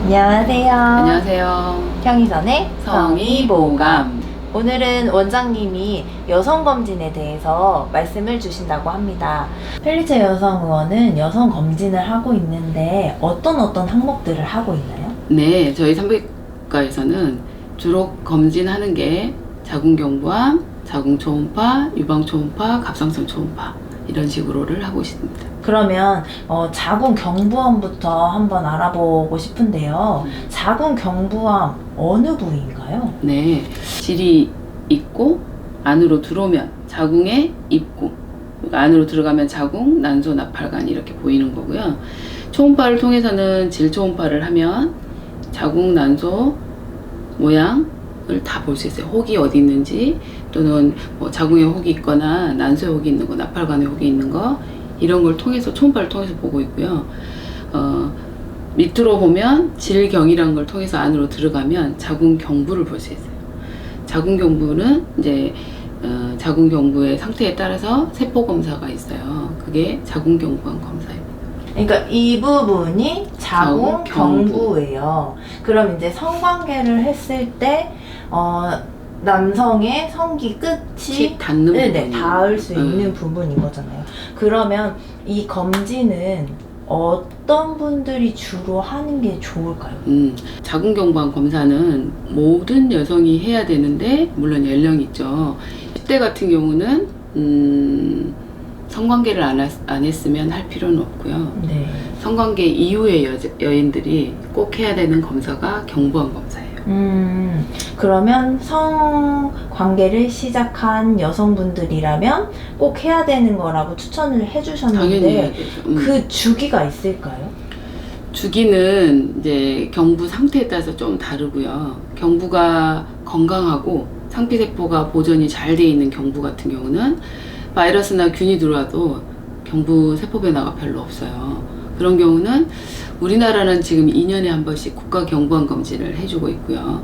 안녕하세요. 안녕하세요. 평이선의 성의보감. 오늘은 원장님이 여성검진에 대해서 말씀을 주신다고 합니다. 펠리체 여성의원은 여성검진을 하고 있는데 어떤 항목들을 하고 있나요? 네, 저희 산부인과에서는 주로 검진하는 게 자궁경부암, 자궁초음파, 유방초음파, 갑상선 초음파 이런 식으로를 하고 있습니다. 그러면 자궁경부암부터 한번 알아보고 싶은데요. 자궁경부암 어느 부위인가요? 네, 질이 있고 안으로 들어오면 자궁의 입구, 안으로 들어가면 자궁, 난소, 나팔관 이렇게 보이는 거고요. 초음파를 통해서는 질초음파를 하면 자궁, 난소 모양을 다 볼 수 있어요. 혹이 어디 있는지, 또는 뭐 자궁에 혹이 있거나 난소에 혹이 있는 거, 나팔관에 혹이 있는 거 이런 걸 통해서 초음파를 통해서 보고 있고요. 밑으로 보면 질경이라는 걸 통해서 안으로 들어가면 자궁경부를 볼 수 있어요. 자궁경부는 이제 자궁경부의 상태에 따라서 세포 검사가 있어요. 그게 자궁경부암 검사입니다. 그러니까 이 부분이 자궁경부예요. 그럼 이제 성관계를 했을 때 남성의 성기 끝이 닿는 부분이 닿을 수 있는 부분인 거잖아요. 그러면 이 검진은 어떤 분들이 주로 하는 게 좋을까요? 자궁경부암 검사는 모든 여성이 해야 되는데, 물론 연령이 있죠. 10대 같은 경우는 성관계를 안 했으면 할 필요는 없고요. 네. 성관계 이후의 여인들이 꼭 해야 되는 검사가 경부암 검사예요. 그러면 성관계를 시작한 여성분들이라면 꼭 해야 되는 거라고 추천을 해주셨는데 당연히 해야 되죠. 그 주기가 있을까요? 주기는 이제 경부 상태에 따라서 좀 다르고요. 경부가 건강하고 상피세포가 보존이 잘 돼 있는 경부 같은 경우는 바이러스나 균이 들어와도 경부 세포 변화가 별로 없어요. 그런 경우는 우리나라는 지금 2년에 한 번씩 국가 경부암 검진을 해주고 있고요.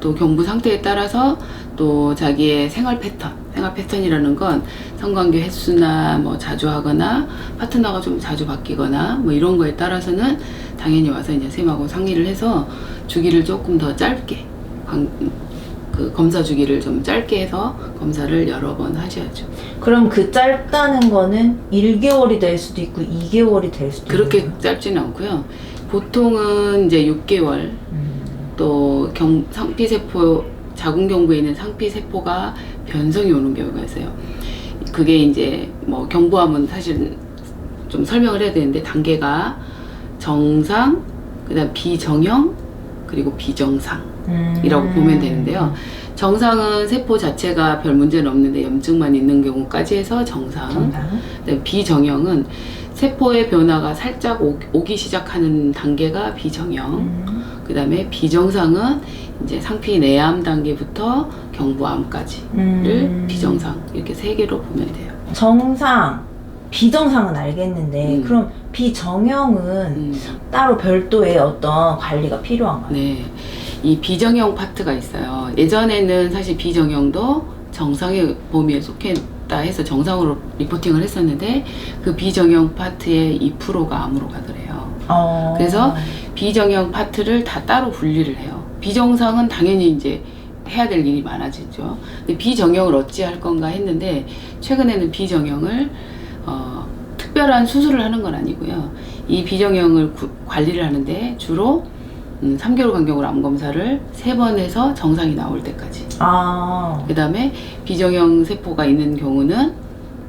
또 경부 상태에 따라서 또 자기의 생활 패턴이라는 건 성관계 횟수나 뭐 자주 하거나 파트너가 좀 자주 바뀌거나 뭐 이런 거에 따라서는 당연히 와서 이제 선생님하고 상의를 해서 주기를 조금 더 짧게 그 검사 주기를 좀 짧게 해서 검사를 여러 번 하셔야죠. 그럼 그 짧다는 거는 1개월이 될 수도 있고 2개월이 될 수도 그렇게 있나요? 짧지는 않고요. 보통은 이제 6개월 또 상피세포, 자궁경부에 있는 상피세포가 변성이 오는 경우가 있어요. 그게 이제 뭐 경부암은 사실 좀 설명을 해야 되는데 단계가 정상, 그다음 비정형, 그리고 비정상이라고 보면 되는데요. 정상은 세포 자체가 별 문제는 없는데 염증만 있는 경우까지 해서 정상. 비정형은 세포의 변화가 살짝 오기 시작하는 단계가 비정형. 그 다음에 비정상은 이제 상피 내암 단계부터 경부암까지를 비정상, 이렇게 세 개로 보면 돼요. 정상, 비정상은 알겠는데 그럼 비정형은 따로 별도의 어떤 관리가 필요한가요? 네, 이 비정형 파트가 있어요. 예전에는 사실 비정형도 정상의 범위에 속했다 해서 정상으로 리포팅을 했었는데 그 비정형 파트의 2%가 암으로 가더래요. 그래서 비정형 파트를 다 따로 분리를 해요. 비정상은 당연히 이제 해야 될 일이 많아지죠. 근데 비정형을 어찌 할 건가 했는데 최근에는 비정형을 특별한 수술을 하는 건 아니고요. 이 비정형을 관리를 하는데 주로 3개월 간격으로 암 검사를 3번 해서 정상이 나올 때까지. 그 다음에 비정형 세포가 있는 경우는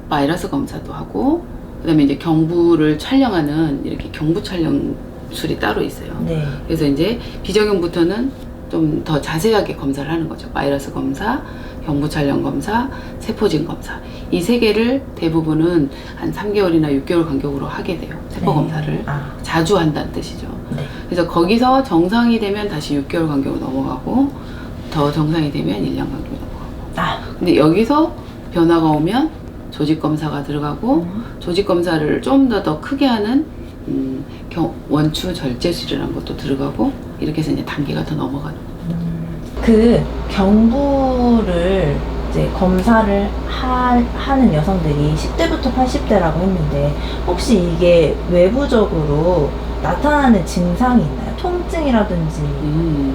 바이러스 검사도 하고, 그 다음에 이제 경부를 촬영하는 이렇게 경부 촬영술이 따로 있어요. 네. 그래서 이제 비정형부터는 좀 더 자세하게 검사를 하는 거죠. 바이러스 검사, 경부 촬영 검사, 세포진 검사. 이 세 개를 대부분은 한 3개월이나 6개월 간격으로 하게 돼요. 세포 검사를. 자주 한다는 뜻이죠. 그래서 거기서 정상이 되면 다시 6개월 간격으로 넘어가고, 더 정상이 되면 1년 간격으로 넘어가고. 근데 여기서 변화가 오면 조직 검사가 들어가고, 조직 검사를 좀 더 크게 하는 원추 절제술이라는 것도 들어가고, 이렇게 해서 이제 단계가 더 넘어가는 겁니다. 그 경부를 이제 검사를 하는 여성들이 10대부터 80대라고 했는데 혹시 이게 외부적으로 나타나는 증상이 있나요? 통증이라든지.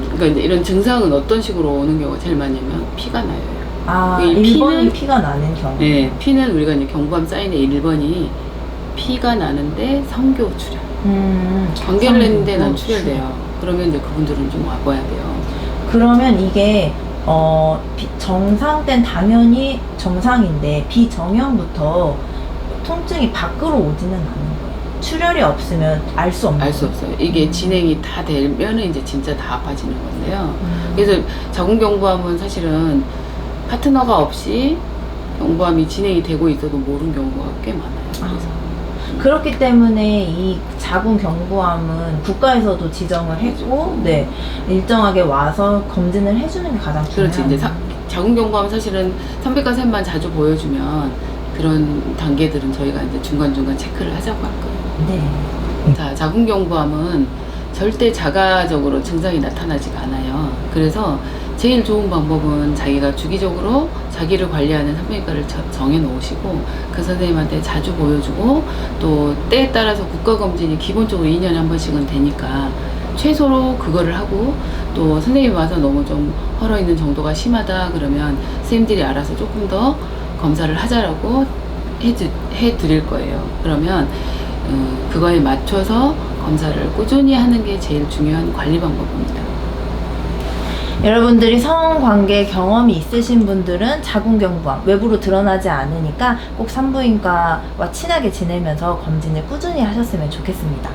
그러니까 이제 이런 증상은 어떤 식으로 오는 경우가 제일 많냐면 피가 나요. 아, 이 1번이 피가 나는 경우. 네, 피는 우리가 이제 경부암 사인의 1번이 피가 나는데 성교 출혈. 관계를 했는데 난 출혈돼요. 그러면 이제 그분들은 좀 와봐야 돼요. 그러면 이게 정상 땐 당연히 정상인데 비정형부터 통증이 밖으로 오지는 않는 거예요. 출혈이 없으면 알 수 없는 알 수 거예요. 없어요. 이게 진행이 다 되면은 이제 진짜 다 아파지는 건데요. 그래서 자궁경부암은 사실은 파트너가 없이 경부암이 진행이 되고 있어도 모르는 경우가 꽤 많아요. 그래서. 그렇기 때문에 이 자궁경부암은 국가에서도 지정을 했고, 네, 일정하게 와서 검진을 해주는 게 가장 중요해요. 그렇지. 이제 자궁경부암 사실은 선배가샘만 자주 보여주면 그런 단계들은 저희가 이제 중간중간 체크를 하자고 할 거예요. 네. 자, 자궁경부암은 절대 자가적으로 증상이 나타나지가 않아요. 그래서 제일 좋은 방법은 자기가 주기적으로 자기를 관리하는 산부인과를 정해 놓으시고 그 선생님한테 자주 보여주고 또 때에 따라서 국가검진이 기본적으로 2년에 한 번씩은 되니까 최소로 그거를 하고 또 선생님이 와서 너무 좀 헐어있는 정도가 심하다 그러면 선생님들이 알아서 조금 더 검사를 하자라고 해드릴 거예요. 그러면 그거에 맞춰서 검사를 꾸준히 하는 게 제일 중요한 관리 방법입니다. 여러분들이 성관계 경험이 있으신 분들은 자궁경부암 외부로 드러나지 않으니까 꼭 산부인과와 친하게 지내면서 검진을 꾸준히 하셨으면 좋겠습니다.